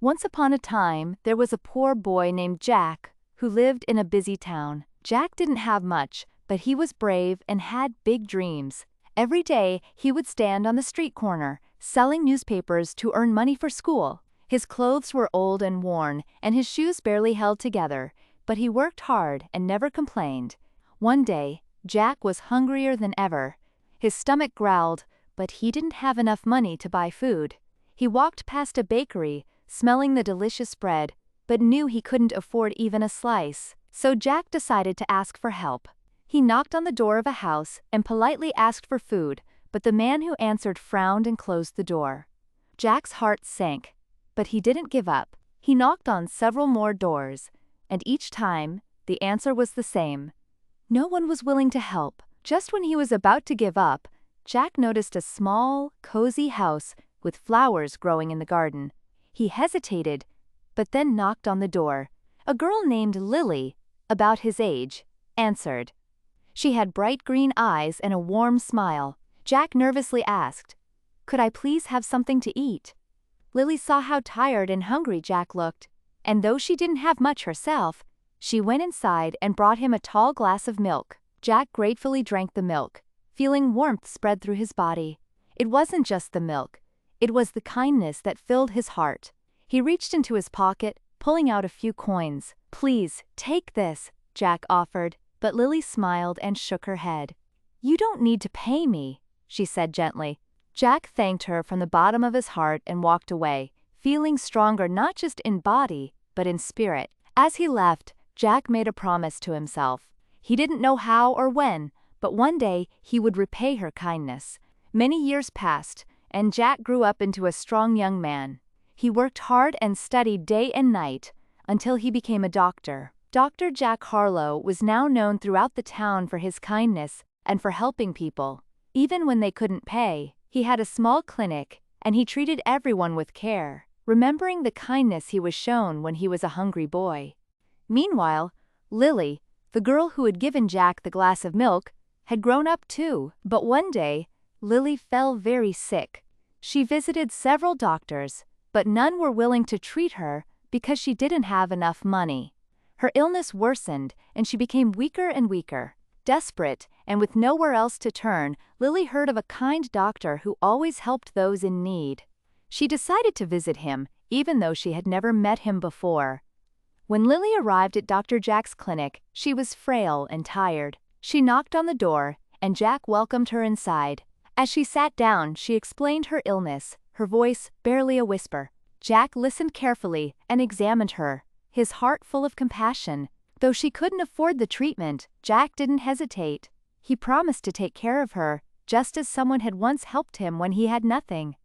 Once upon a time, there was a poor boy named Jack who lived in a busy town. Jack didn't have much, but he was brave and had big dreams. Every day, he would stand on the street corner, selling newspapers to earn money for school. His clothes were old and worn, and his shoes barely held together, but he worked hard and never complained. One day, Jack was hungrier than ever. His stomach growled, but he didn't have enough money to buy food. He walked past a bakery, smelling the delicious bread, but knew he couldn't afford even a slice. So Jack decided to ask for help. He knocked on the door of a house and politely asked for food, but the man who answered frowned and closed the door. Jack's heart sank, but he didn't give up. He knocked on several more doors, and each time, the answer was the same. No one was willing to help. Just when he was about to give up, Jack noticed a small, cozy house with flowers growing in the garden. He hesitated, but then knocked on the door. A girl named Lily, about his age, answered. She had bright green eyes and a warm smile. Jack nervously asked, "Could I please have something to eat?" Lily saw how tired and hungry Jack looked, and though she didn't have much herself, she went inside and brought him a tall glass of milk. Jack gratefully drank the milk, feeling warmth spread through his body. It wasn't just the milk. It was the kindness that filled his heart. He reached into his pocket, pulling out a few coins. "Please, take this," Jack offered, but Lily smiled and shook her head. "You don't need to pay me," she said gently. Jack thanked her from the bottom of his heart and walked away, feeling stronger not just in body, but in spirit. As he left, Jack made a promise to himself. He didn't know how or when, but one day he would repay her kindness. Many years passed, and Jack grew up into a strong young man. He worked hard and studied day and night, until he became a doctor. Dr. Jack Harlow was now known throughout the town for his kindness and for helping people. Even when they couldn't pay, he had a small clinic, and he treated everyone with care, remembering the kindness he was shown when he was a hungry boy. Meanwhile, Lily, the girl who had given Jack the glass of milk, had grown up too. But one day, Lily fell very sick. She visited several doctors, but none were willing to treat her because she didn't have enough money. Her illness worsened, and she became weaker and weaker. Desperate, and with nowhere else to turn, Lily heard of a kind doctor who always helped those in need. She decided to visit him, even though she had never met him before. When Lily arrived at Dr. Jack's clinic, she was frail and tired. She knocked on the door, and Jack welcomed her inside. As she sat down, she explained her illness, her voice barely a whisper. Jack listened carefully and examined her, his heart full of compassion. Though she couldn't afford the treatment, Jack didn't hesitate. He promised to take care of her, just as someone had once helped him when he had nothing.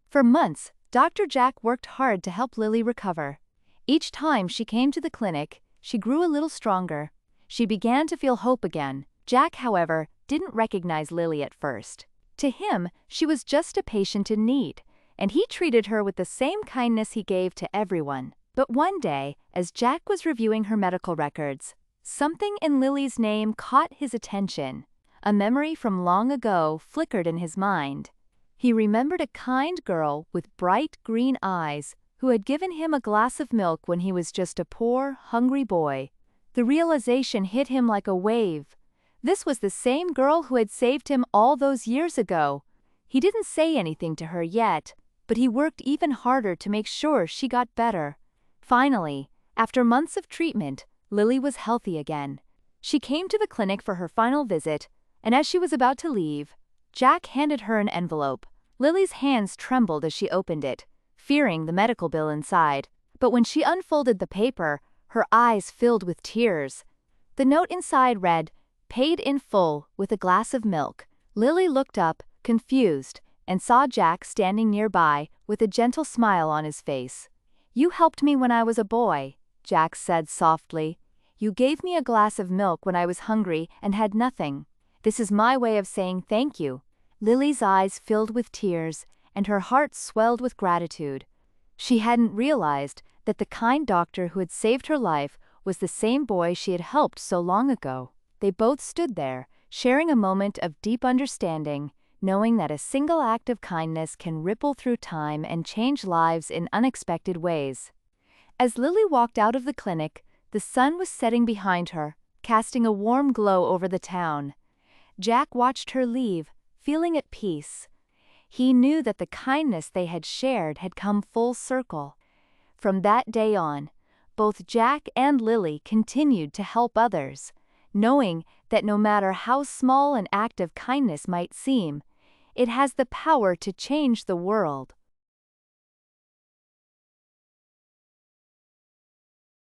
For months, Dr. Jack worked hard to help Lily recover. Each time she came to the clinic, she grew a little stronger. She began to feel hope again. Jack, however, didn't recognize Lily at first. To him, she was just a patient in need, and he treated her with the same kindness he gave to everyone. But one day, as Jack was reviewing her medical records, something in Lily's name caught his attention. A memory from long ago flickered in his mind. He remembered a kind girl with bright green eyes who had given him a glass of milk when he was just a poor, hungry boy. The realization hit him like a wave. This was the same girl who had saved him all those years ago. He didn't say anything to her yet, but he worked even harder to make sure she got better. Finally, after months of treatment, Lily was healthy again. She came to the clinic for her final visit, and as she was about to leave, Jack handed her an envelope. Lily's hands trembled as she opened it, fearing the medical bill inside. But when she unfolded the paper, her eyes filled with tears. The note inside read, "Paid in full with a glass of milk." Lily looked up, confused, and saw Jack standing nearby with a gentle smile on his face. "You helped me when I was a boy," Jack said softly. "You gave me a glass of milk when I was hungry and had nothing. This is my way of saying thank you." Lily's eyes filled with tears, and her heart swelled with gratitude. She hadn't realized that the kind doctor who had saved her life was the same boy she had helped so long ago. They both stood there, sharing a moment of deep understanding, knowing that a single act of kindness can ripple through time and change lives in unexpected ways. As Lily walked out of the clinic, the sun was setting behind her, casting a warm glow over the town. Jack watched her leave, feeling at peace. He knew that the kindness they had shared had come full circle. From that day on, both Jack and Lily continued to help others, knowing that no matter how small an act of kindness might seem, it has the power to change the world.